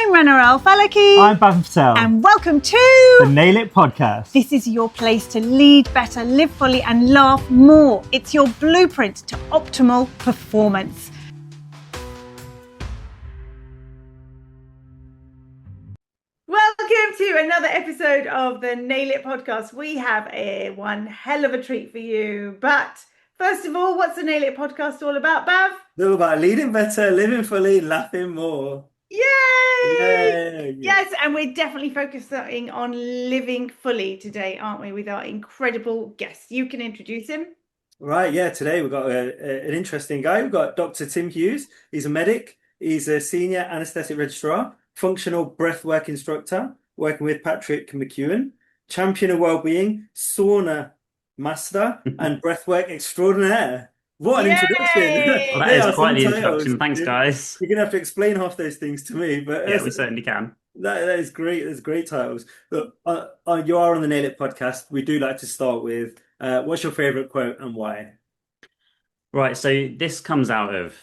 I'm ranaal-falaki. I'm Bavan Patel. And welcome to the Nail It Podcast. This is your place to lead better, live fully, and laugh more. It's your blueprint to optimal performance. Welcome to another episode of the Nail It Podcast. We have one hell of a treat for you. But first of all, what's the Nail It Podcast all about, Bav? It's all about leading better, living fully, laughing more. Yay! Yay! Yes, and we're definitely focusing on living fully today, aren't we, with our incredible guest. You can introduce him. Right, yeah, today we've got an interesting guy. We've got Dr. Tim Hughes. He's a medic. He's a senior anaesthetic registrar, functional breathwork instructor, working with Patrick McEwen, champion of wellbeing, sauna master, and breathwork extraordinaire. What an introduction! Well, that is quite the introduction. Thanks, guys. You're gonna have to explain half those things to me, but yeah, we certainly can. That is great. That's great titles. Look, you are on the Nail It Podcast. We do like to start with what's your favorite quote and why? Right, so this comes out of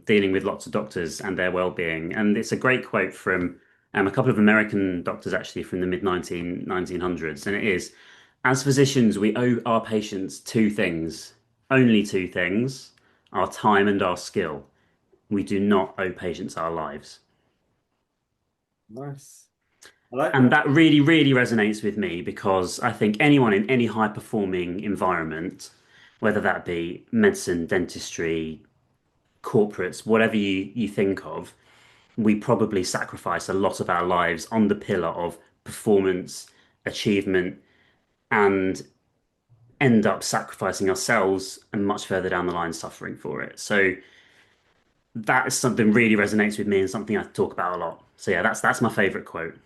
dealing with lots of doctors and their well-being, and it's a great quote from a couple of American doctors, actually, from the mid-1900s, and it is, as physicians, we owe our patients two things, only two things, our time and our skill. We do not owe patients our lives. Nice. I like And that really, really resonates with me because I think anyone in any high-performing environment, whether that be medicine, dentistry, corporates, whatever you think of, we probably sacrifice a lot of our lives on the pillar of performance, achievement, and end up sacrificing ourselves and much further down the line suffering for it. So that is something really resonates with me and something I talk about a lot. So yeah, that's my favorite quote.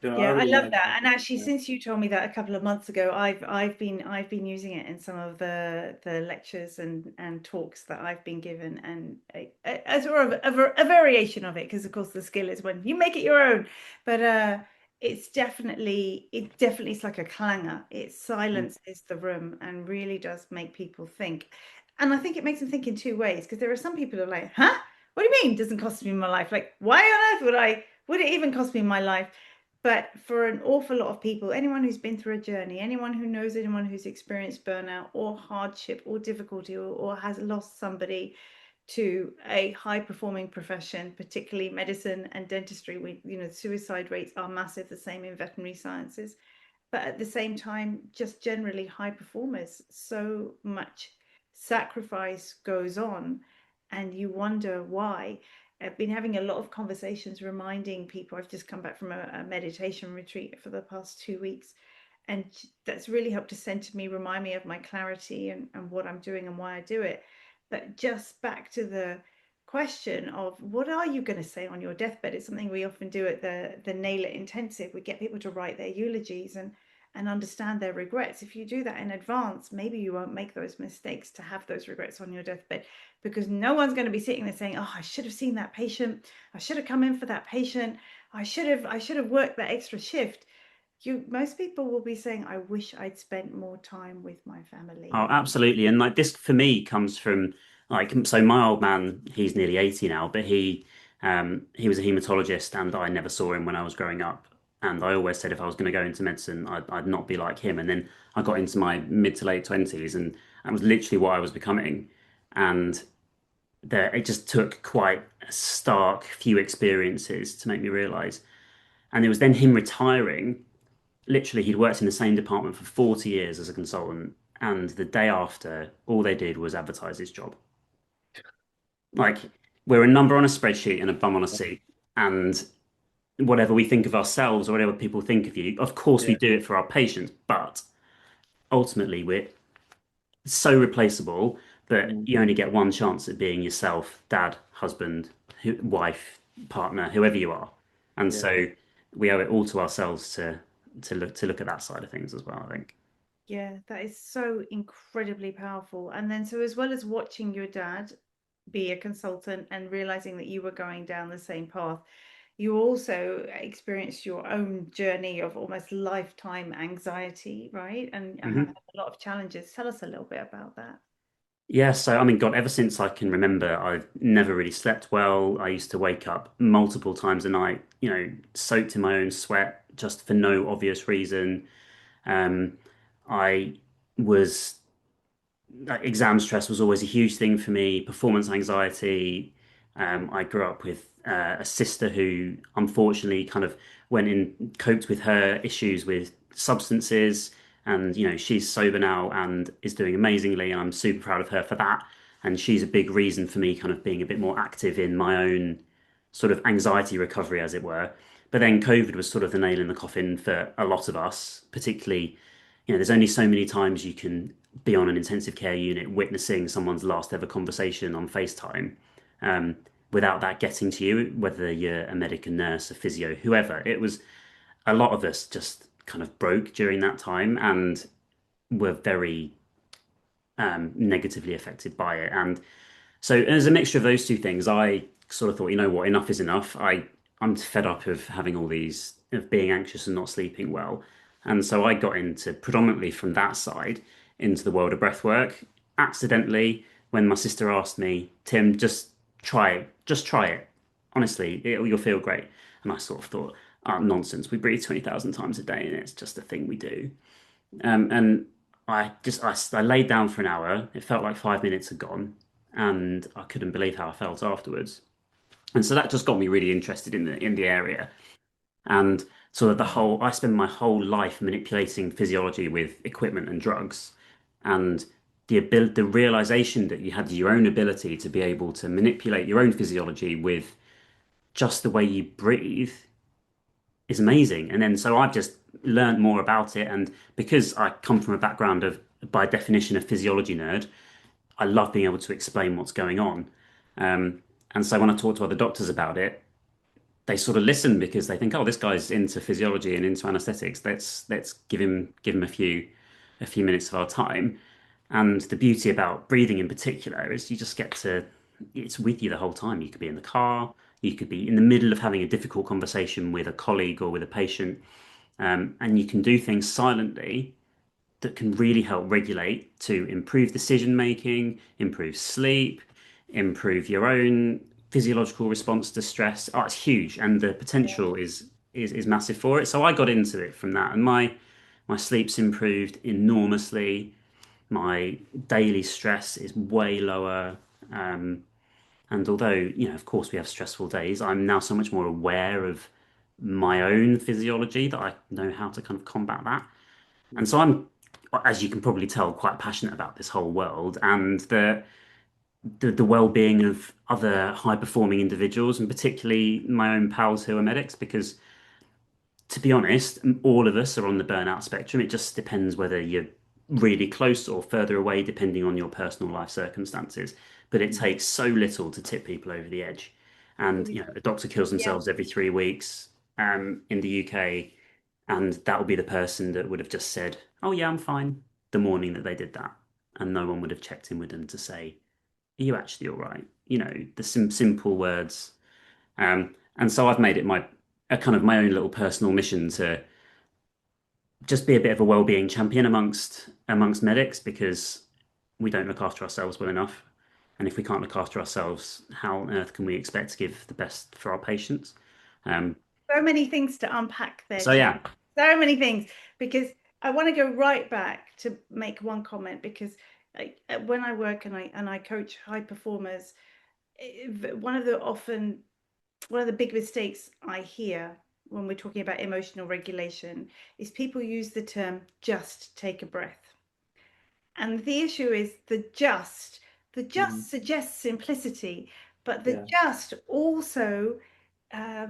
Yeah, I love that. And actually, since you told me that a couple of months ago, I've been using it in some of the lectures and talks that I've been given, and as sort of a variation of it, because of course the skill is when you make it your own. But it definitely is like a clanger. It silences the room and really does make people think. And I think it makes them think in two ways, because there are some people who are like, huh? What do you mean it doesn't cost me my life? Like, why on earth would it even cost me my life? But for an awful lot of people, anyone who's been through a journey, anyone who knows anyone who's experienced burnout or hardship or difficulty or has lost somebody to a high-performing profession, particularly medicine and dentistry, suicide rates are massive, the same in veterinary sciences. But at the same time, just generally high performers, so much sacrifice goes on, and you wonder why. I've been having a lot of conversations reminding people. I've just come back from a meditation retreat for the past 2 weeks, and that's really helped to center me, remind me of my clarity and what I'm doing and why I do it. But just back to the question of what are you going to say on your deathbed? It's something we often do at the Nail It Intensive. We get people to write their eulogies and understand their regrets. If you do that in advance, maybe you won't make those mistakes to have those regrets on your deathbed, because no one's going to be sitting there saying, oh, I should have seen that patient. I should have come in for that patient. I should have worked that extra shift. Most people will be saying, I wish I'd spent more time with my family. Oh, absolutely. And like this for me comes from so my old man, he's nearly 80 now, but he was a hematologist and I never saw him when I was growing up. And I always said if I was going to go into medicine, I'd not be like him. And then I got into my mid to late 20s and that was literally what I was becoming. And it just took quite a stark few experiences to make me realize. And it was then him retiring. Literally, he'd worked in the same department for 40 years as a consultant. And the day after, all they did was advertise his job. Like, we're a number on a spreadsheet and a bum on a seat. And whatever we think of ourselves or whatever people think of you, of course we do it for our patients, but ultimately we're so replaceable that you only get one chance at being yourself, dad, husband, wife, partner, whoever you are. And so we owe it all to ourselves to look at that side of things as well, I think. Yeah, that is so incredibly powerful. And then so as well as watching your dad be a consultant and realizing that you were going down the same path, you also experienced your own journey of almost lifetime anxiety, right? And have had a lot of challenges. Tell us a little bit about that. Yeah, so I mean, God, ever since I can remember, I've never really slept well. I used to wake up multiple times a night, soaked in my own sweat, just for no obvious reason. Um, I was like, exam stress was always a huge thing for me, performance anxiety. I grew up with a sister who unfortunately kind of went and coped with her issues with substances. And, she's sober now and is doing amazingly. And I'm super proud of her for that. And she's a big reason for me kind of being a bit more active in my own sort of anxiety recovery, as it were. But then COVID was sort of the nail in the coffin for a lot of us, particularly, there's only so many times you can be on an intensive care unit witnessing someone's last ever conversation on FaceTime, um, without that getting to you, whether you're a medic, a nurse, a physio, whoever. It was a lot of us just kind of broke during that time and were very negatively affected by it. And so as a mixture of those two things, I sort of thought, you know what, enough is enough. I'm fed up of having all these of being anxious and not sleeping well. And so I got into predominantly from that side into the world of breathwork accidentally when my sister asked me, Tim, just try it. Honestly, you'll feel great. And I sort of thought, oh, nonsense. We breathe 20,000 times a day and it's just a thing we do. And I laid down for an hour. It felt like 5 minutes had gone, and I couldn't believe how I felt afterwards. And so that just got me really interested in the area. And sort of I spend my whole life manipulating physiology with equipment and drugs, and the realization that you had your own ability to be able to manipulate your own physiology with just the way you breathe is amazing. And then so I've just learned more about it. And because I come from a background of, by definition, a physiology nerd, I love being able to explain what's going on. And so when I talk to other doctors about it, they sort of listen because they think, oh, this guy's into physiology and into anesthetics. Let's give him a few minutes of our time. And the beauty about breathing in particular is you just get to, it's with you the whole time. You could be in the car, you could be in the middle of having a difficult conversation with a colleague or with a patient, and you can do things silently that can really help regulate to improve decision making, improve sleep, improve your own physiological response to stress. Oh, it's huge, and the potential is massive for it. So I got into it from that, and my sleep's improved enormously. My daily stress is way lower. And although, of course, we have stressful days, I'm now so much more aware of my own physiology that I know how to kind of combat that. And so I'm, as you can probably tell, quite passionate about this whole world and the well-being of other high-performing individuals, and particularly my own pals who are medics, because to be honest, all of us are on the burnout spectrum. It just depends whether you're really close or further away, depending on your personal life circumstances. But it takes so little to tip people over the edge. And, a doctor kills Yeah. themselves every 3 weeks, in the UK, and that will be the person that would have just said, "Oh, yeah, I'm fine," the morning that they did that. And no one would have checked in with them to say, "Are you actually all right?" The simple words. And so I've made it a kind of my own little personal mission to just be a bit of a well-being champion amongst medics because we don't look after ourselves well enough. And if we can't look after ourselves, how on earth can we expect to give the best for our patients? Um, So many things to unpack there, so Tim. yeah. So many things, because I want to go right back to make one comment because when I work and I coach high performers, one of the big mistakes I hear when we're talking about emotional regulation is people use the term just take a breath. And the issue is the Mm, just suggests simplicity, but the yeah. just also uh,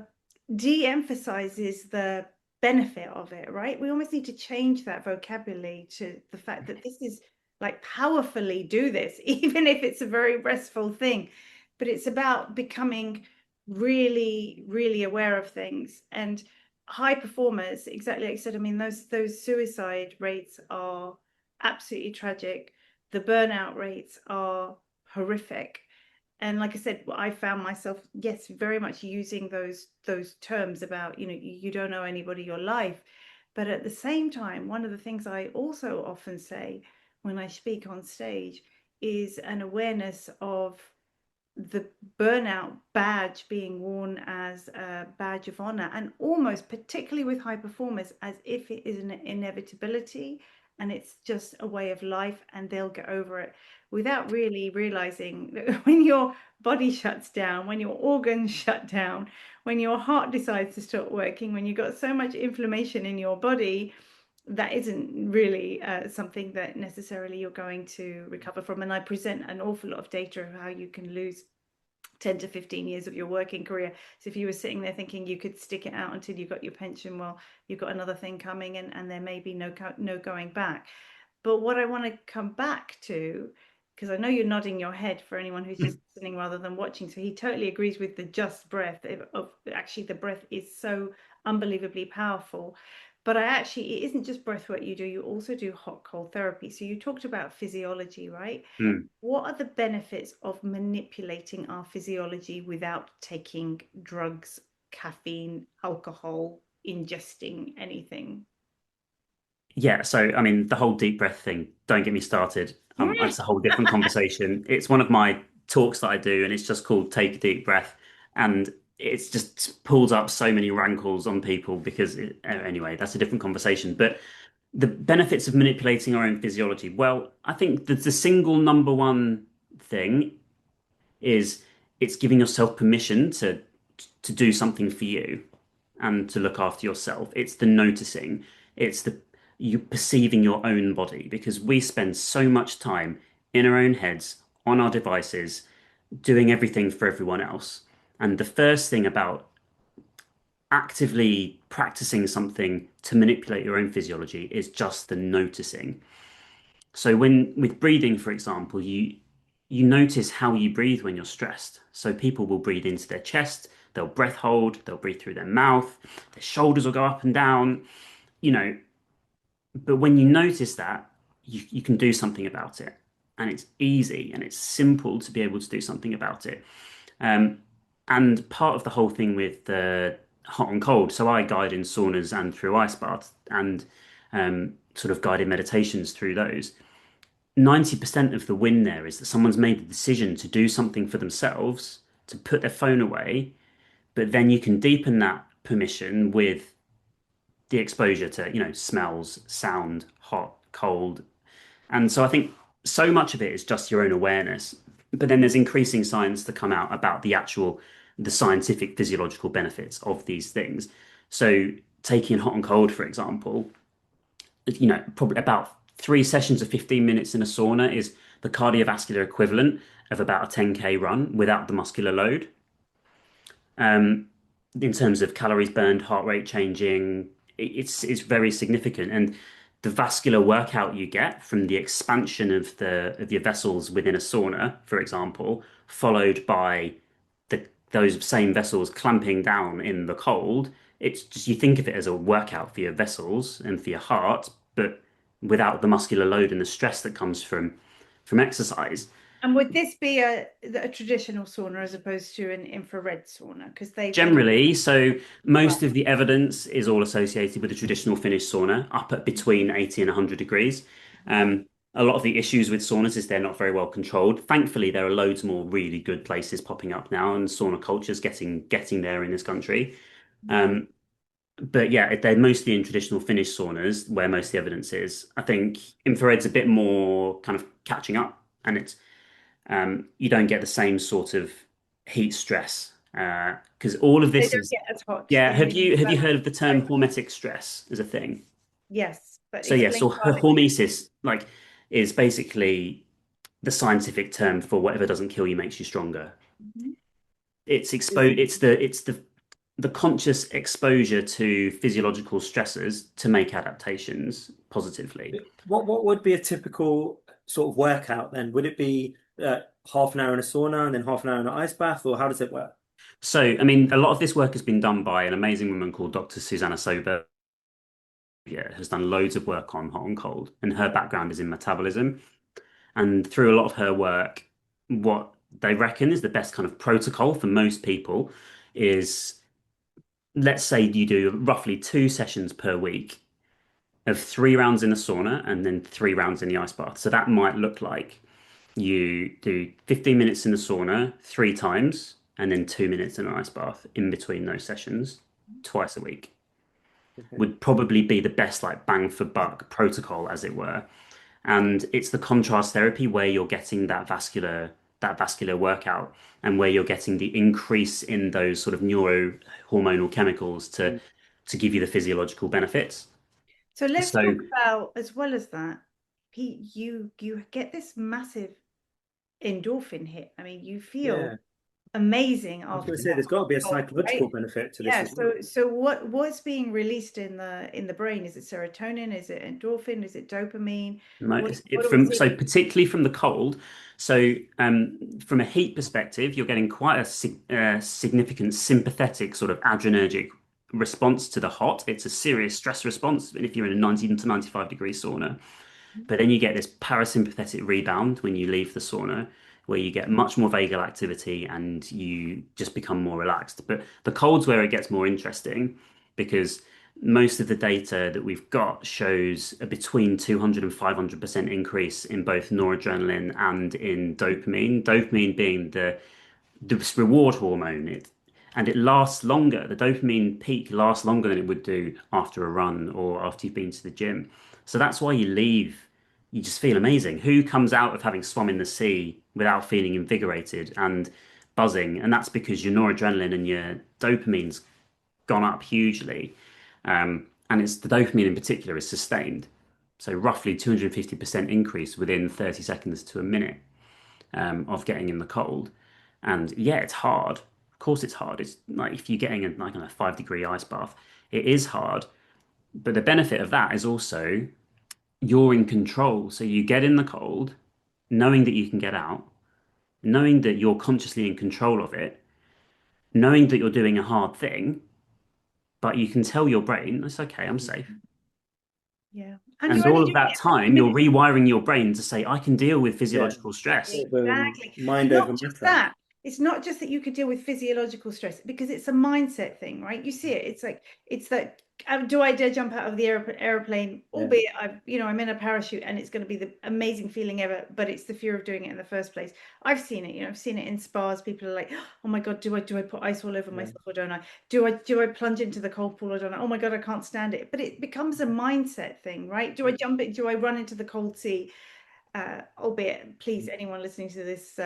de-emphasizes the benefit of it, right? We almost need to change that vocabulary to the fact that this is like powerfully do this, even if it's a very restful thing. But it's about becoming really, really aware of things. And high performers, exactly like I said, I mean, those suicide rates are absolutely tragic. The burnout rates are horrific. And like I said, I found myself, yes, very much using those terms about, you don't know anybody your life. But at the same time, one of the things I also often say when I speak on stage is an awareness of the burnout badge being worn as a badge of honor, and almost particularly with high performers as if it is an inevitability and it's just a way of life and they'll get over it, without really realizing that when your body shuts down, when your organs shut down, when your heart decides to stop working, when you've got so much inflammation in your body, that isn't really something that necessarily you're going to recover from. And I present an awful lot of data of how you can lose 10 to 15 years of your working career. So if you were sitting there thinking you could stick it out until you got your pension, well, you've got another thing coming, and there may be no going back. But what I want to come back to, because I know you're nodding your head for anyone who's just listening rather than watching, so he totally agrees with the just breath of actually the breath is so unbelievably powerful. But it isn't just breath work you do, you also do hot cold therapy. So you talked about physiology, right? Mm. What are the benefits of manipulating our physiology without taking drugs, caffeine, alcohol, ingesting anything? Yeah, so I mean, the whole deep breath thing, don't get me started. It's a whole different conversation. It's one of my talks that I do, and it's just called Take a Deep Breath. And it's just pulls up so many rankles on people because anyway, that's a different conversation. But the benefits of manipulating our own physiology, well, I think that the single number one thing is it's giving yourself permission to do something for you and to look after yourself. It's the noticing. It's the you perceiving your own body because we spend so much time in our own heads, on our devices, doing everything for everyone else. And the first thing about actively practicing something to manipulate your own physiology is just the noticing. So when with breathing, for example, you notice how you breathe when you're stressed. So people will breathe into their chest, they'll breath hold, they'll breathe through their mouth, their shoulders will go up and down, you know, but when you notice that, you can do something about it. And it's easy and it's simple to be able to do something about it. Um, and part of the whole thing with the hot and cold, so I guide in saunas and through ice baths and sort of guided meditations through those. 90% of the win there is that someone's made the decision to do something for themselves, to put their phone away, but then you can deepen that permission with the exposure to, smells, sound, hot, cold. And so I think so much of it is just your own awareness. But then there's increasing science to come out about the scientific physiological benefits of these things. So taking hot and cold, for example, probably about 3 sessions of 15 minutes in a sauna is the cardiovascular equivalent of about a 10K run without the muscular load. Um, in terms of calories burned, heart rate changing, it's very significant. And the vascular workout you get from the expansion of your vessels within a sauna, for example, followed by those same vessels clamping down in the cold, it's just you think of it as a workout for your vessels and for your heart, but without the muscular load and the stress that comes from exercise. And would this be a traditional sauna as opposed to an infrared sauna? Because they do. Generally, so most Right. of the evidence is all associated with a traditional Finnish sauna up at between 80 and 100 degrees. A lot of the issues with saunas is they're not very well controlled. Thankfully, there are loads more really good places popping up now, and sauna culture is getting there in this country. Um, but yeah, they're mostly in traditional Finnish saunas where most of the evidence is. I think infrared's a bit more kind of catching up, and it's you don't get the same sort of heat stress because all of They this don't is get as hot yeah. in Have you heard of the right? term hormetic stress as a thing? Yes, but So yeah, explain so why. hormesis is basically the scientific term for whatever doesn't kill you makes you stronger. Mhm. It's the conscious exposure to physiological stressors to make adaptations positively. What would be a typical sort of workout then? Would it be half an hour in a sauna and then half an hour in an ice bath, or how does it work? So, I mean, a lot of this work has been done by an amazing woman called Dr. Susanna Sober. Yeah, has done loads of work on hot and cold, and her background is in metabolism. And through a lot of her work, what they reckon is the best kind of protocol for most people is, let's say you do roughly 2 sessions per week of 3 rounds in the sauna and then 3 rounds in the ice bath. So that might look like You do 15 minutes in the sauna 3 times, and then 2 minutes in an ice bath in between those sessions, twice a week. Okay. Would probably be the best like bang for buck protocol, as it were. And it's the contrast therapy where you're getting that vascular workout and where you're getting the increase in those sort of neurohormonal chemicals to Mm. to give you the physiological benefits. So let's So talk about, as well as that, Pete, you get this massive endorphin hit. I mean, you feel Yeah. amazing I was going after to say there's that got to be a cold, psychological right? benefit to this Yeah. as well. So what's being released in the brain? Is it serotonin? Is it endorphin? Is it dopamine? What are we so seeing? particularly from the cold. So from a heat perspective, you're getting quite a significant sympathetic sort of adrenergic response to the hot. It's a serious stress response, and if you're in a 90 to 95-degree sauna. But then you get this parasympathetic rebound when you leave the sauna, where you get much more vagal activity and you just become more relaxed. But the cold's where it gets more interesting because most of the data that we've got shows a between 200 and 500% increase in both noradrenaline and in dopamine. Dopamine being the reward hormone. And it lasts longer. The dopamine peak lasts longer than it would do after a run or after you've been to the gym. So that's why you leave. You just feel amazing. Who comes out of having swum in the sea without feeling invigorated and buzzing? And that's because your noradrenaline and your dopamine's gone up hugely. And it's the dopamine in particular is sustained. So roughly 250% increase within 30 seconds to a minute of getting in the cold. And yeah, it's hard. Of course, it's hard. It's like if you're getting a 5-degree ice bath, it is hard. But the benefit of that is also you're in control. So you get in the cold, knowing that you can get out, knowing that you're consciously in control of it, knowing that you're doing a hard thing, but you can tell your brain, it's okay, I'm safe. Yeah. And And you're only all of doing that it for a few time, you're minutes. rewiring your brain to say, I can deal with Yeah. physiological stress. Sort of, Exactly. mind Not over just matter. that. It's not just that you could deal with physiological stress because it's a mindset thing, right? You see it. It's like it's that. Do I dare jump out of the airplane? Yeah. Albeit I'm in a parachute and it's going to be the amazing feeling ever, but it's the fear of doing it in the first place. I've seen it. I've seen it in spas. People are like, "Oh my God, do I put ice all over Yeah. myself or don't I? Do I plunge into the cold pool or don't I? Oh my God, I can't stand it." But it becomes a mindset thing, right? Do I jump it? Do I run into the cold sea? Albeit, please, anyone listening to this,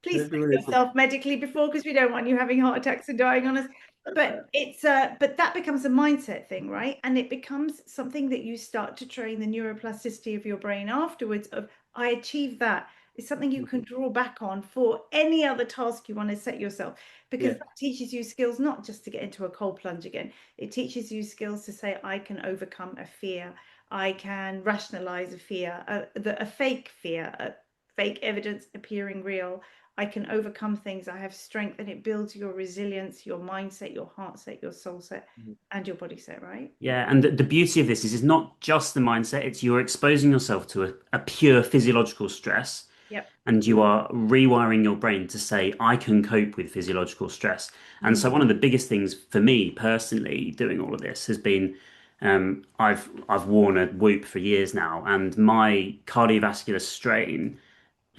please Don't do check anything. yourself medically before, because we don't want you having heart attacks and dying on us. But that becomes a mindset thing, right? And it becomes something that you start to train the neuroplasticity of your brain afterwards. Of I achieved that. It's something you can draw back on for any other task you want to set yourself, because Yeah. that teaches you skills not just to get into a cold plunge again. It teaches you skills to say, I can overcome a fear. I can rationalize a fear, a fake fear, a fake evidence appearing real. I can overcome things. I have strength, and it builds your resilience, your mindset, your heart set, your soul set, and your body set, right? Yeah, and the beauty of this is it's not just the mindset, it's you're exposing yourself to a pure physiological stress Yep. and you are rewiring your brain to say, I can cope with physiological stress. And Mm. so one of the biggest things for me personally doing all of this has been I've worn a Whoop for years now, and my cardiovascular strain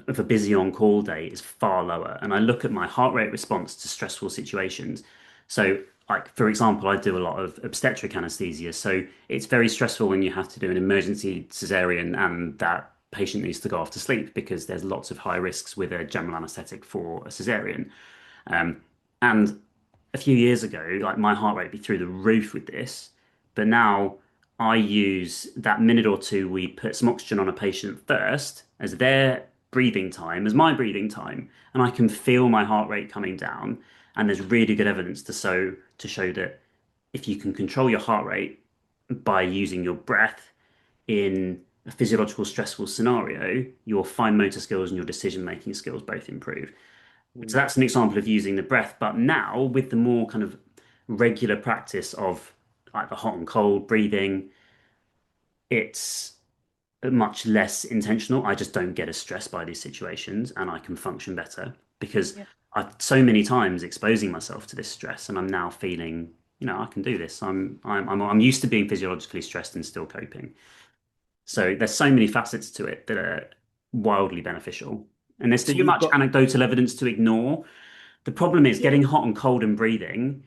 of a busy on call day is far lower. And I look at my heart rate response to stressful situations. So, like, for example, I do a lot of obstetric anesthesia. So it's very stressful when you have to do an emergency cesarean and that patient needs to go off to sleep because there's lots of high risks with a general anesthetic for a cesarean. And a few years ago, like my heart rate be through the roof with this, but now I use that minute or two we put some oxygen on a patient first as their breathing time, as my breathing time, and I can feel my heart rate coming down. And there's really good evidence to show that if you can control your heart rate by using your breath in a physiological stressful scenario, your fine motor skills and your decision making skills both improve. So that's an example of using the breath. But now with the more kind of regular practice of like the hot and cold breathing, it's much less intentional. I just don't get as stressed by these situations and I can function better because Yeah. I've so many times exposing myself to this stress and I'm now feeling, I can do this. I'm used to being physiologically stressed and still coping. So there's so many facets to it that are wildly beneficial. And there's So too you've much got anecdotal evidence to ignore. The problem is Yeah. getting hot and cold and breathing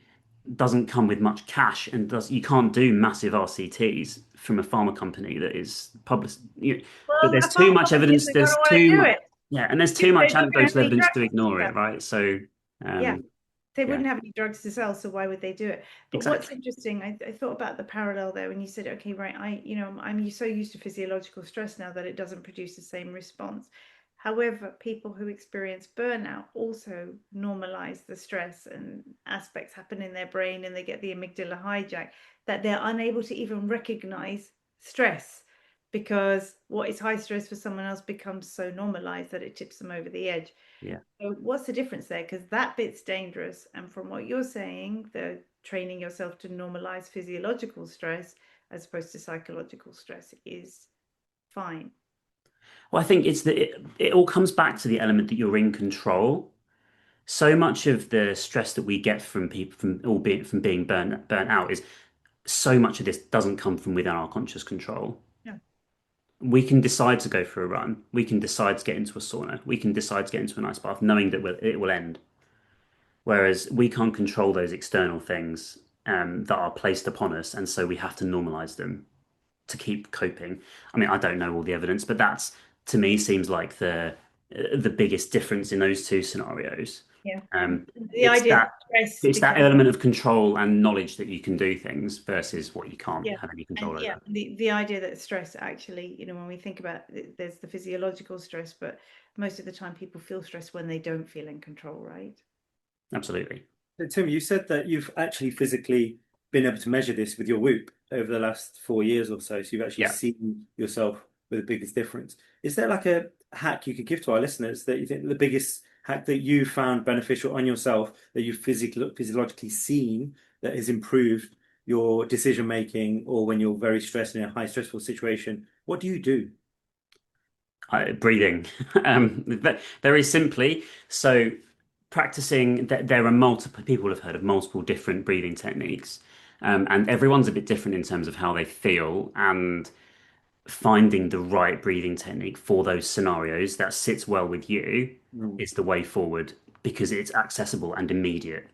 doesn't come with much cash, and does you can't do massive RCTs from a pharma company that is published. But Well, there's a too pharma much company evidence. isn't going There's to want too to do much, it yeah, and there's too because they much don't have anecdotal any evidence to drugs to ignore sell. it, right? So, Yeah, um, they yeah, wouldn't have any drugs to sell, so why would they do it? But what's exactly. interesting, I thought about the parallel there when you said, okay, right, I'm so used to physiological stress now that it doesn't produce the same response. However, people who experience burnout also normalize the stress and aspects happen in their brain and they get the amygdala hijack that they're unable to even recognize stress because what is high stress for someone else becomes so normalized that it tips them over the edge. Yeah. So what's the difference there? Because that bit's dangerous. And from what you're saying, the training yourself to normalize physiological stress as opposed to psychological stress is fine. Well, I think it all comes back to the element that you're in control. So much of the stress that we get from people, from albeit from being burnt out, is so much of this doesn't come from within our conscious control. Yeah. We can decide to go for a run. We can decide to get into a sauna. We can decide to get into an ice bath, knowing that it will end. Whereas we can't control those external things that are placed upon us, and so we have to normalize them to keep coping. I mean, I don't know all the evidence, but that's to me seems like the biggest difference in those two scenarios. Yeah. Um, The it's idea that that stress it's that becomes element of control and knowledge that you can do things versus what you can't yeah. have any And control yeah, over. the idea that stress actually, when we think about there's the physiological stress, but most of the time people feel stress when they don't feel in control, right? Absolutely. Tim, you said that you've actually physically been able to measure this with your Whoop over the last 4 years or so. So you've actually Yeah. seen yourself with the biggest difference. Is there like a hack you could give to our listeners that you think the biggest hack that you found beneficial on yourself that you've physiologically seen that has improved your decision making or when you're very stressed in a high stressful situation? What do you do? Breathing. Very simply. So practicing that there are multiple people have heard of multiple different breathing techniques. And everyone's a bit different in terms of how they feel and finding the right breathing technique for those scenarios that sits well with you Mm, is the way forward because it's accessible and immediate.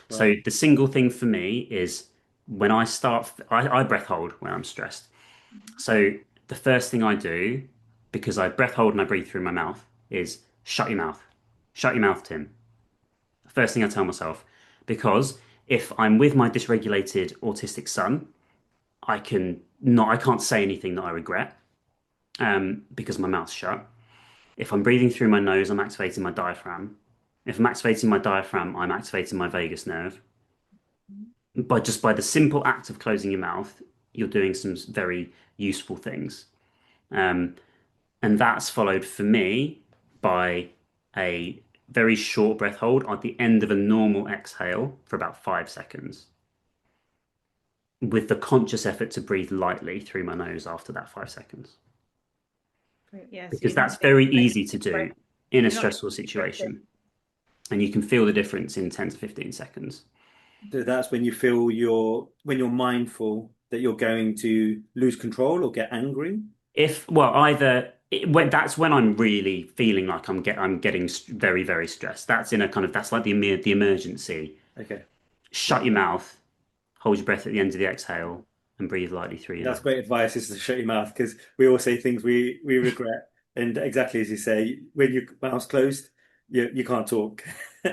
So right. the single thing for me is when I start, I breath hold when I'm stressed. So the first thing I do, because I breath hold and I breathe through my mouth, is shut your mouth. Shut your mouth, Tim. First thing I tell myself. Because if I'm with my dysregulated autistic son, I can't say anything that I regret, because my mouth's shut. If I'm breathing through my nose, I'm activating my diaphragm. If I'm activating my diaphragm, I'm activating my vagus nerve. By the simple act of closing your mouth, you're doing some very useful things. Um, And that's followed for me by a very short breath hold at the end of a normal exhale for about 5 seconds, with the conscious effort to breathe lightly through my nose after that 5 seconds. Great. Yeah, so Because you're that's not very getting easy to do in a you're not stressful getting situation. And you can feel the difference in 10 to 15 seconds. So that's when you feel when you're mindful that you're going to lose control or get angry. Well, that's when I'm really feeling like I'm getting very, very stressed. That's in a kind of, that's like the emergency. Okay. Shut your mouth, hold your breath at the end of the exhale, and breathe lightly through your That's nose. great advice is to shut your mouth because we all say things we regret. And exactly as you say, when your mouth's closed, you can't talk.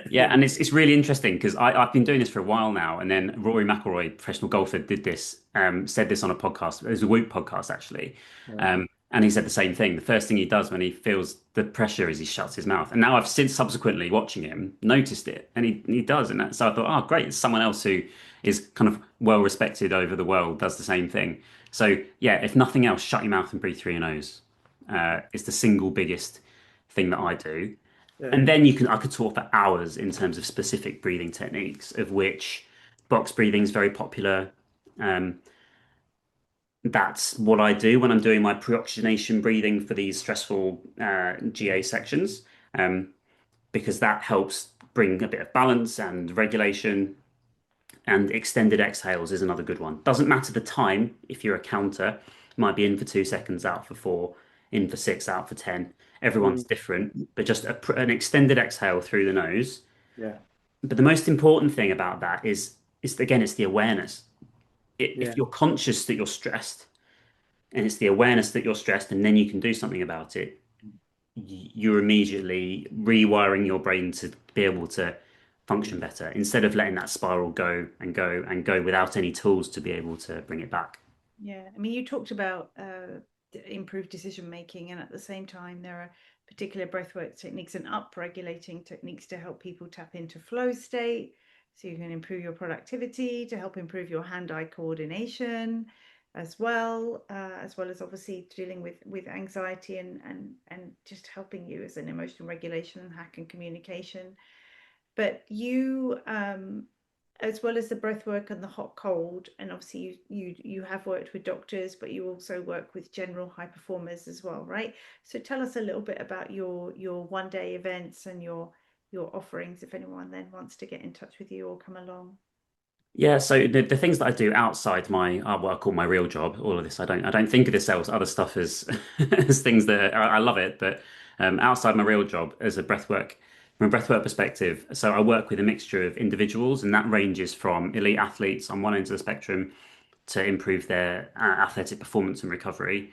Yeah, and it's really interesting because I've been doing this for a while now, and then Rory McIlroy, professional golfer, said this on a podcast. It was a Whoop podcast actually, Right. and he said the same thing. The first thing he does when he feels the pressure is he shuts his mouth. And now I've since subsequently watching him noticed it, and he does, so I thought, oh great, it's someone else who is kind of well respected over the world does the same thing. So yeah, if nothing else, shut your mouth and breathe through your nose. It's the single biggest thing that I do. Yeah. And then I could talk for hours in terms of specific breathing techniques, of which box breathing is very popular. Um, that's what I do when I'm doing my pre-oxygenation breathing for these stressful GA sections, because that helps bring a bit of balance and regulation. And extended exhales is another good one. Doesn't matter the time if you're a counter, might be in for 2 seconds, out for four. in for 6, out for 10. Everyone's Mm, different, but just an extended exhale through the nose. yeah, But the most important thing about that is again, it's the awareness. If yeah, you're conscious that you're stressed, and it's the awareness that you're stressed, and then you can do something about it, you're immediately rewiring your brain to be able to function better instead of letting that spiral go and go and go without any tools to be able to bring it back. Yeah, I mean, you talked about improved decision making, and at the same time, there are particular breathwork techniques and up-regulating techniques to help people tap into flow state, so you can improve your productivity, to help improve your hand-eye coordination, as well as obviously dealing with anxiety and just helping you as an emotional regulation and hack and communication. But you, as well as the breath work and the hot cold, and obviously you have worked with doctors, but you also work with general high performers as well, right? So tell us a little bit about your 1 day events and your offerings if anyone then wants to get in touch with you or come along. Yeah, so the things that I do outside my what I call my real job, all of this, I don't think of this as other stuff as as things that I love it, but outside my real job as a breathwork from a breathwork perspective, so I work with a mixture of individuals, and that ranges from elite athletes on one end of the spectrum to improve their athletic performance and recovery,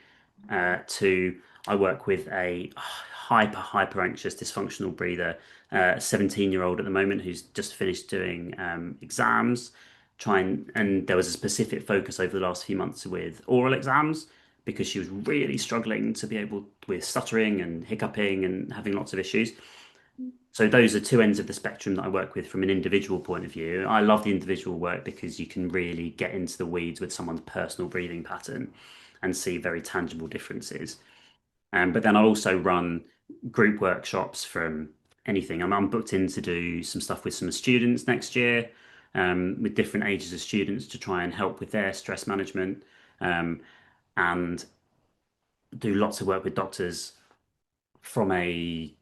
to I work with a hyper anxious dysfunctional breather, a 17-year-old at the moment who's just finished doing exams. And there was a specific focus over the last few months with oral exams because she was really struggling to be able with stuttering and hiccuping and having lots of issues. So those are two ends of the spectrum that I work with from an individual point of view. I love the individual work because you can really get into the weeds with someone's personal breathing pattern and see very tangible differences. But then I'll also run group workshops from anything. I'm booked in to do some stuff with some students next year, with different ages of students to try and help with their stress management, and do lots of work with doctors from a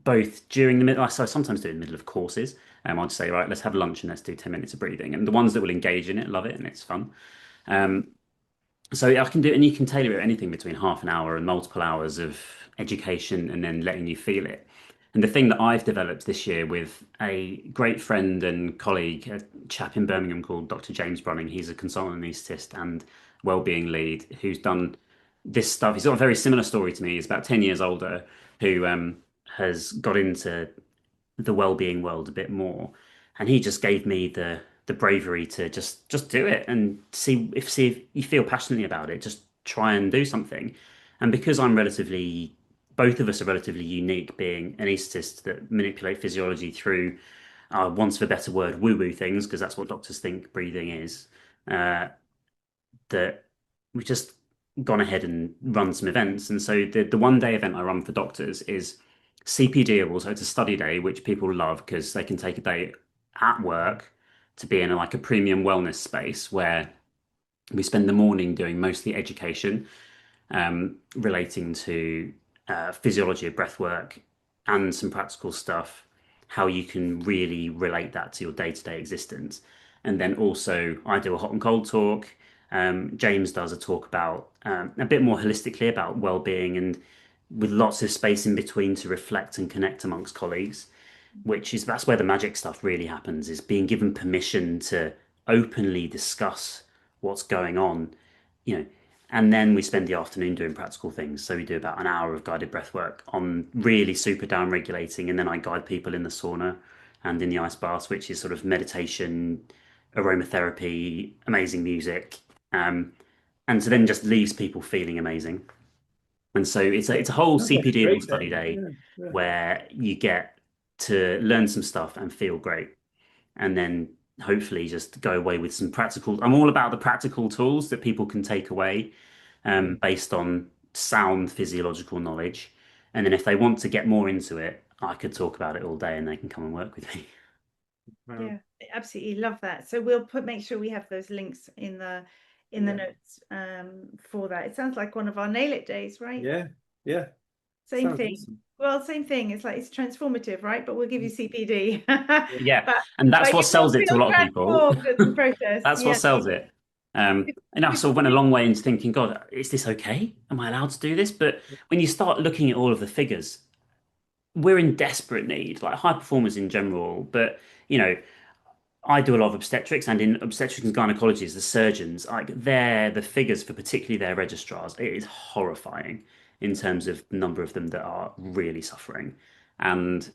both during the middle. So I sometimes do it in the middle of courses. I'll just say, right, let's have lunch and let's do 10 minutes of breathing. And the ones that will engage in it love it and it's fun. Um, so I can do, and you can tailor it anything between half an hour and multiple hours of education and then letting you feel it. And the thing that I've developed this year with a great friend and colleague, a chap in Birmingham called Dr. James Brunning, he's a consultant anaesthetist and well-being lead who's done this stuff. He's got a very similar story to me. He's about 10 years older, who has got into the well-being world a bit more, and he just gave me the bravery to just do it and see if you feel passionately about it, just try and do something. And because both of us are relatively unique, being anaesthetists that manipulate physiology through, want of a better word, woo-woo things, because that's what doctors think breathing is. Uh, that we've just gone ahead and run some events. And so the 1 day event I run for doctors is CPDable. So it's a study day, which people love because they can take a day at work to be in like a premium wellness space where we spend the morning doing mostly education, relating to physiology of breath work and some practical stuff, how you can really relate that to your day-to-day existence. And then also, I do a hot and cold talk. James does a talk about a bit more holistically about well-being and with lots of space in between to reflect and connect amongst colleagues, which is that's where the magic stuff really happens, is being given permission to openly discuss what's going on, you know. And then we spend the afternoon doing practical things. So we do about an hour of guided breath work on really super down regulating, and then I guide people in the sauna and in the ice baths, which is sort of meditation, aromatherapy, amazing music, and so then just leaves people feeling amazing. And so it's a whole sounds like a CPDable great study day. day Yeah, yeah, where you get to learn some stuff and feel great, and then hopefully just go away with some practical. I'm all about the practical tools that people can take away, yeah. based on sound physiological knowledge. And then if they want to get more into it, I could talk about it all day and they can come and work with me. Wow. Yeah, absolutely love that. So we'll make sure we have those links in the Yeah, notes for that. It sounds like one of our Nail It days, right? yeah, yeah. Same Sounds thing. awesome. Well, same thing. It's like it's transformative, right? But we'll give you CPD. Yeah, But and that's but what you will sells it to a feel lot of people. transformed in the process. That's what Yeah. sells it. And I sort of went a long way into thinking, God, is this okay? Am I allowed to do this? But when you start looking at all of the figures, we're in desperate need, like high performers in general. But you know, I do a lot of obstetrics, and in obstetrics and gynecology, as the surgeons, like the figures for particularly their registrars, it is horrifying in terms of the number of them that are really suffering. And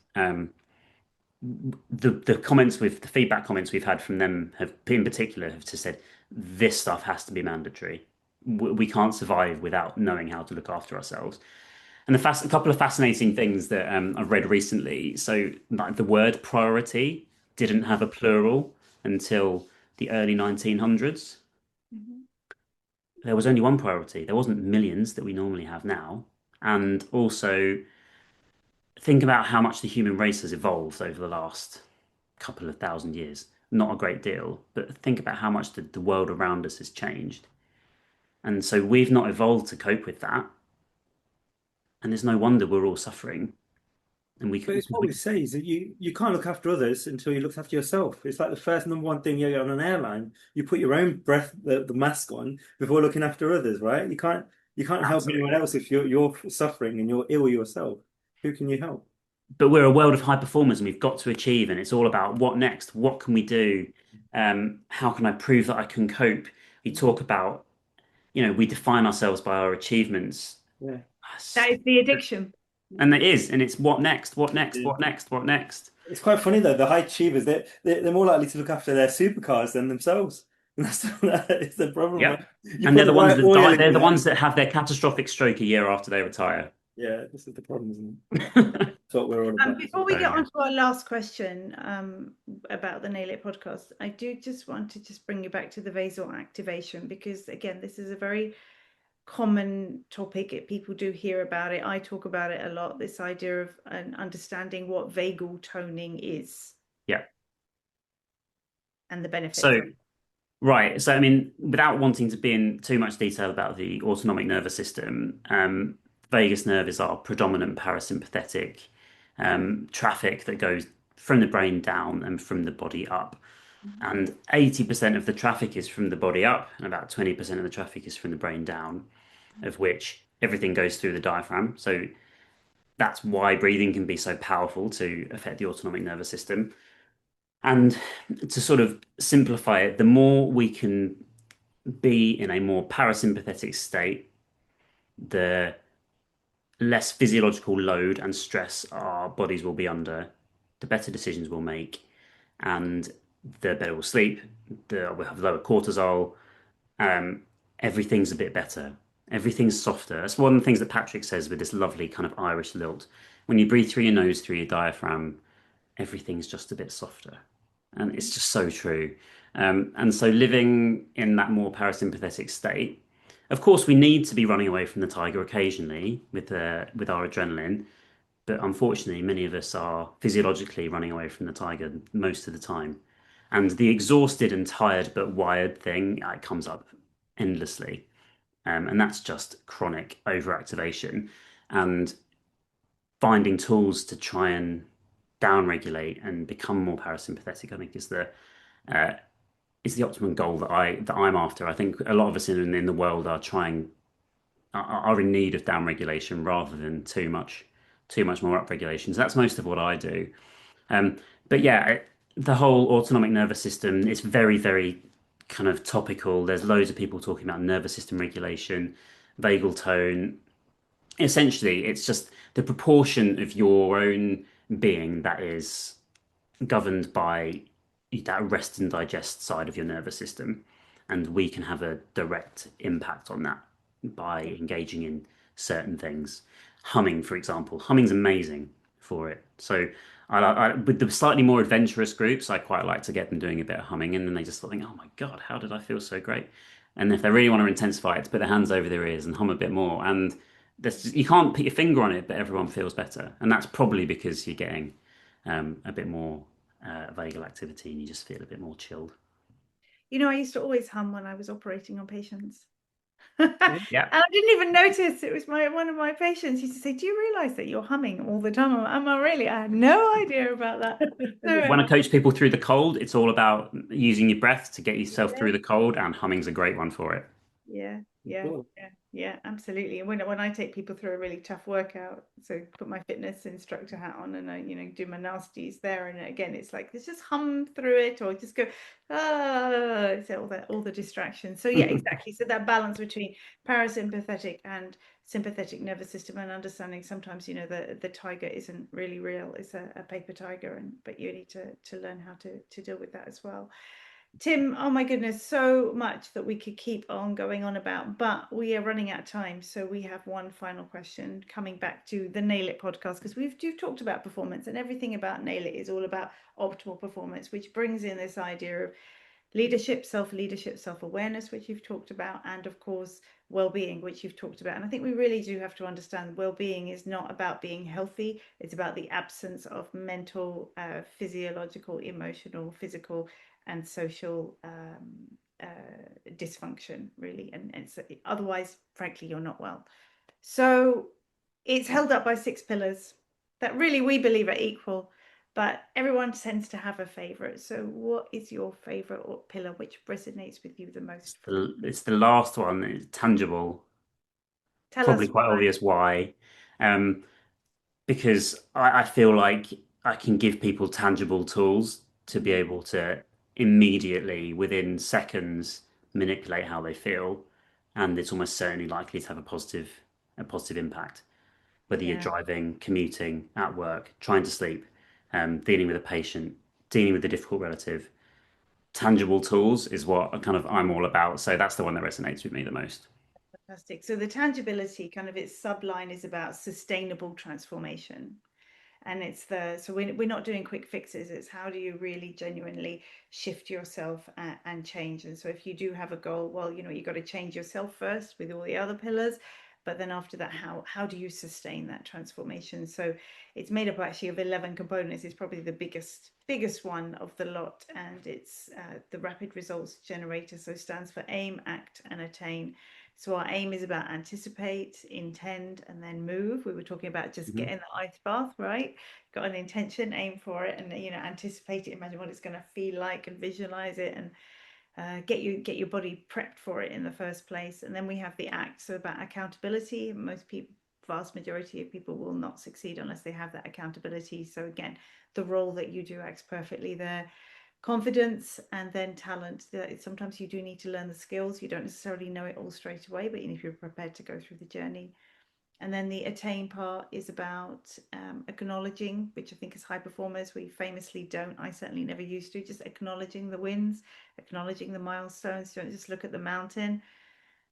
the comments with the feedback comments we've had from them have, in particular, have just said this stuff has to be mandatory. We can't survive without knowing how to look after ourselves. And a couple of fascinating things that I've read recently. So, like the word priority didn't have a plural until the early 1900s. Mhm. There was only one priority. There wasn't millions that we normally have now. And also, think about how much the human race has evolved over the last couple of thousand years. Not a great deal, but think about how much the world around us has changed. And so we've not evolved to cope with that. And there's no wonder we're all suffering. And But it's what we say is that you can't look after others until you look after yourself. It's like the first number one thing you get on an airline. You put your own breath the mask on before looking after others, right? You can't help anyone absolutely. else if you're suffering and you're ill yourself. Who can you help? But we're a world of high performers and we've got to achieve. And it's all about what next? What can we do? How can I prove that I can cope? We talk about, we define ourselves by our achievements. Yeah. That is the addiction. And it is. And it's what next? What next? Yeah. What next? What next? It's quite funny though. The high achievers, they're more likely to look after their supercars than themselves. And that's the problem, right? Yep. You And put they're the the ones right that oil die. in They're the there. ones that have their catastrophic stroke a year after they retire. Yeah, this is the problem, isn't it? That's what we're all about. Before we So, get yeah. on to our last question about the Nail It podcast, I do just want to just bring you back to the vasal activation because again, this is a very common topic. People do hear about it. I talk about it a lot. This idea of understanding what vagal toning is Yeah. and the benefits So, of it. right. So, I mean, without wanting to be in too much detail about the autonomic nervous system, vagus nerve is our predominant parasympathetic traffic that goes from the brain down and from the body up. And 80% of the traffic is from the body up, and about 20% of the traffic is from the brain down, of which everything goes through the diaphragm. So that's why breathing can be so powerful to affect the autonomic nervous system. And to sort of simplify it, the more we can be in a more parasympathetic state, the less physiological load and stress our bodies will be under, the better decisions we'll make, and the better we'll sleep, we'll have lower cortisol, um, everything's a bit better. Everything's softer. That's one of the things that Patrick says with this lovely kind of Irish lilt. When you breathe through your nose, through your diaphragm, everything's just a bit softer. And it's just so true. And so living in that more parasympathetic state, of course, we need to be running away from the tiger occasionally with our adrenaline, but unfortunately, many of us are physiologically running away from the tiger most of the time. And the exhausted and tired but wired thing, it comes up endlessly. And that's just chronic overactivation. And finding tools to try and downregulate and become more parasympathetic, I think, uh, is the optimum goal that I'm after. I think a lot of us in the world are in need of downregulation rather than too much more upregulation. So that's most of what I do. Um, but yeah, the whole autonomic nervous system is very, very kind of topical. There's loads of people talking about nervous system regulation, vagal tone. Essentially, it's just the proportion of your own being that is governed by that rest and digest side of your nervous system. And we can have a direct impact on that by engaging in certain things. Humming, for example. Humming's amazing for it. So with the slightly more adventurous groups, I quite like to get them doing a bit of humming, and then they just think, oh my God, how did I feel so great? And if they really want to intensify it, to put their hands over their ears and hum a bit more. And you can't put your finger on it, but everyone feels better. And that's probably because you're getting a bit more vagal activity and you just feel a bit more chilled. I used to always hum when I was operating on patients. Yeah. I didn't even notice. It was one of my patients used to say, "Do you realize that you're humming all the time?" I'm like, really? I had no idea about that. When I So, coach people through the cold, it's all about using your breath to get yourself yeah. through the cold, and humming's a great one for it. Yeah, yeah, Cool. yeah, yeah, absolutely. And when I take people through a really tough workout, so put my fitness instructor hat on and I, do my nasties there, and again, it's like let's just hum through it or just go so all the distractions. So yeah, exactly. So that balance between parasympathetic and sympathetic nervous system and understanding sometimes the tiger isn't really real, it's a paper tiger, and but you need to learn how to deal with that as well. Tim, oh my goodness, so much that we could keep on going on about, but we are running out of time. So we have one final question coming back to the Nail It podcast, because you've talked about performance, and everything about Nail It is all about optimal performance, which brings in this idea of leadership, self-awareness, which you've talked about, and of course, well-being, which you've talked about. And I think we really do have to understand well-being is not about being healthy, it's about the absence of mental, physiological, emotional, physical, and social dysfunction, really. And so otherwise, frankly, you're not well. So it's held up by 6 pillars that really we believe are equal, but everyone tends to have a favorite. So what is your favorite pillar? Which resonates with you the most for the It's the last one. It's tangible. tell Probably us quite why. obvious why. Um, because I feel like I can give people tangible tools to be able to immediately, within seconds, manipulate how they feel, and it's almost certainly likely to have a positive impact. Whether you're Yeah, driving, commuting, at work, trying to sleep, dealing with a patient, dealing with a difficult relative, tangible tools is what I'm all about. So that's the one that resonates with me the most. fantastic. So the tangibility, kind of its subline is about sustainable transformation. And it's so we're not doing quick fixes, it's how do you really genuinely shift yourself and change. And so if you do have a goal, well, you've got to change yourself first with all the other pillars, but then after that, how do you sustain that transformation? So it's made up actually of 11 components. It's probably the biggest one of the lot, and it's the rapid results generator. So stands for aim, act, and attain. So our aim is about anticipate, intend, and then move. We were talking about just Mhm. getting the ice bath, right? Got an intention, aim for it, and anticipate it. Imagine what it's going to feel like, and visualize it, and get your body prepped for it in the first place. And then we have the act, so about accountability. Most people, vast majority of people, will not succeed unless they have that accountability. So again, the role that you do acts perfectly there. Confidence, and then talent. Sometimes you do need to learn the skills. You don't necessarily know it all straight away, but you need to be prepared to go through the journey. And then the attain part is about acknowledging, which I think as high performers we famously don't. I certainly never used to. Just acknowledging the wins, acknowledging the milestones. Don't just look at the mountain.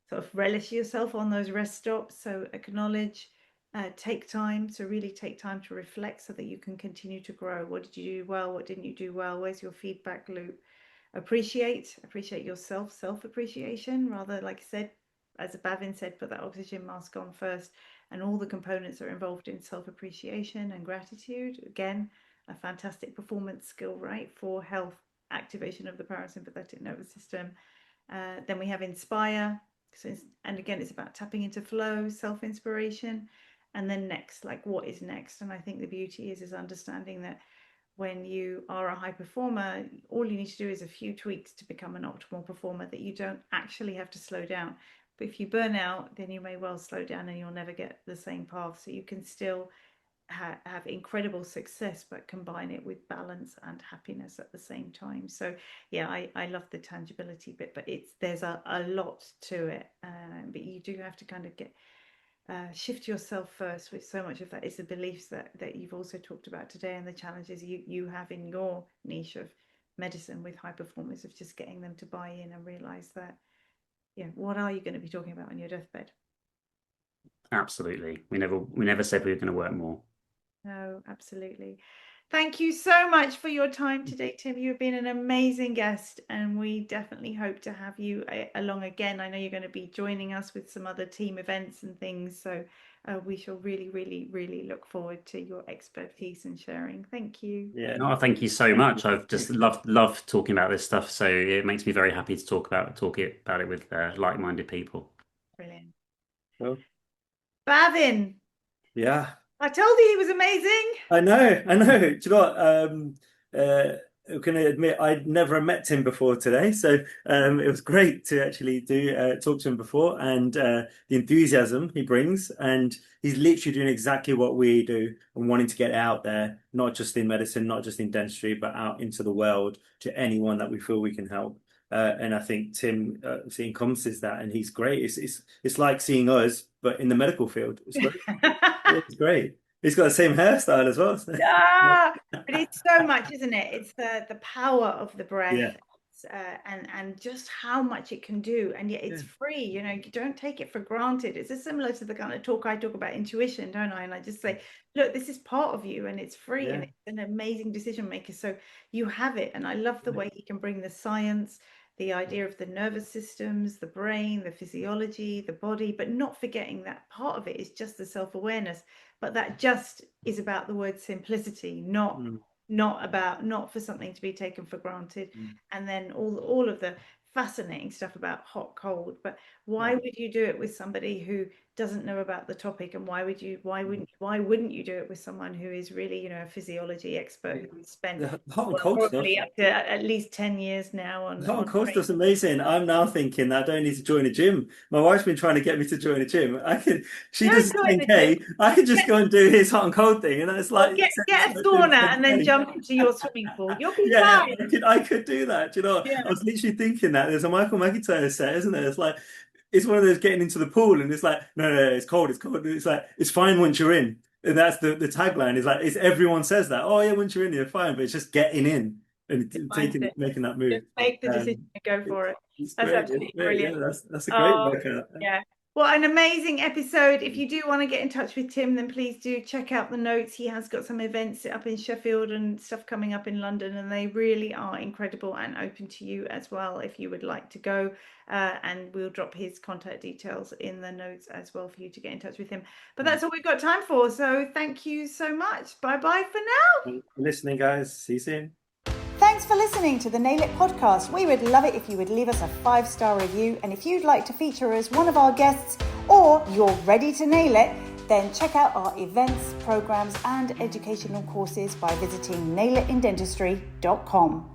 Sort of relish yourself on those rest stops. So acknowledge, take time. So really take time to reflect so that you can continue to grow. What did you do well? What didn't you do well? Where's your feedback loop? Appreciate yourself, self appreciation, rather, like I said, as Bavin said, put that oxygen mask on first, and all the components are involved in self appreciation and gratitude. Again, a fantastic performance skill, right, for health, activation of the parasympathetic nervous system. Then we have inspire. So and again, it's about tapping into flow, self inspiration. And then next, like what is next? And I think the beauty is understanding that when you are a high performer, all you need to do is a few tweaks to become an optimal performer, that you don't actually have to slow down. But if you burn out, then you may well slow down and you'll never get the same path. So you can still have incredible success, but combine it with balance and happiness at the same time. So yeah, I love the tangibility bit, but there's a lot to it. But you do have to kind of shift yourself first, with so much of that is the beliefs that you've also talked about today, and the challenges you have in your niche of medicine with high performers, of just getting them to buy in and realize that, yeah, what are you going to be talking about on your deathbed? Absolutely. We never said we were going to work more. No, absolutely. Thank you so much for your time today, Tim. You've been an amazing guest, and we definitely hope to have you along again. I know you're going to be joining us with some other team events and things, so we shall really, really, really look forward to your expertise and sharing. Thank you. Yeah. No, thank you so much. I've just loved talking about this stuff, so it makes me very happy to talk about it with like-minded people. Brilliant. Well, Bavin, yeah. I told you he was amazing. I know, I know. Do you know what? I'm gonna admit I'd never met him before today, so it was great to actually do talk to him before, and the enthusiasm he brings, and he's literally doing exactly what we do and wanting to get out there, not just in medicine, not just in dentistry, but out into the world to anyone that we feel we can help. And I think Tim encompasses that, and he's great. It's like seeing us, but in the medical field. It's great. It's great. He's got the same hairstyle as well. So. Ah, but it's so much, isn't it? It's the power of the Yeah. breath, and just how much it can do, and yet Yeah. it's free. You know, you don't take it for granted. It's similar to the kind of talk I talk about intuition, don't I? And I just say, look, this is part of you, and it's free, and Yeah. it's an amazing decision maker. So you have it, and I love the way he can bring the science, the idea of the nervous systems, the brain, the physiology, the body, but not forgetting that part of it is just the self-awareness. But that just is about the word simplicity, not Mm. not for something to be taken for granted. Mm. And then all of the fascinating stuff about hot cold. But why Yeah. would you do it with somebody who doesn't know about the topic? And why wouldn't you do it with someone who is really, you know, a physiology expert who's spent The hot and cold stuff. probably up to at least 10 years now The hot and on cold stuff's amazing. I'm now thinking that I don't need to join a gym. My wife's been trying to get me to join a gym. She Don't does join the 10K. I could just go and do his hot and cold thing, and it's or like get a sauna and then jump into your swimming pool. You'll be Yeah, fine. I could do that. Do you know, Yeah. I was literally thinking that there's a Michael McIntyre set, isn't there? It's like it's one of those getting into the pool, and it's like, no, it's cold, it's cold. It's like it's fine once you're in, and that's the tagline. Is like it's everyone says that. Oh yeah, once you're in, you're fine, but it's just getting in and making that move. Just make the decision Um, to go for it. it's That's great. It's absolutely great. Yeah, brilliant. that's a great Oh, workout. yeah. Well, an amazing episode. If you do want to get in touch with Tim, then please do check out the notes. He has got some events up in Sheffield and stuff coming up in London, and they really are incredible and open to you as well if you would like to go. And we'll drop his contact details in the notes as well for you to get in touch with him. But that's all we've got time for. So thank you so much. Bye bye for now. Thanks for listening, guys. See you soon. Thanks for listening to the Nail It podcast. We would love it if you would leave us a 5-star review. And if you'd like to feature as one of our guests or you're ready to nail it, then check out our events, programs and educational courses by visiting nailitindentistry.com.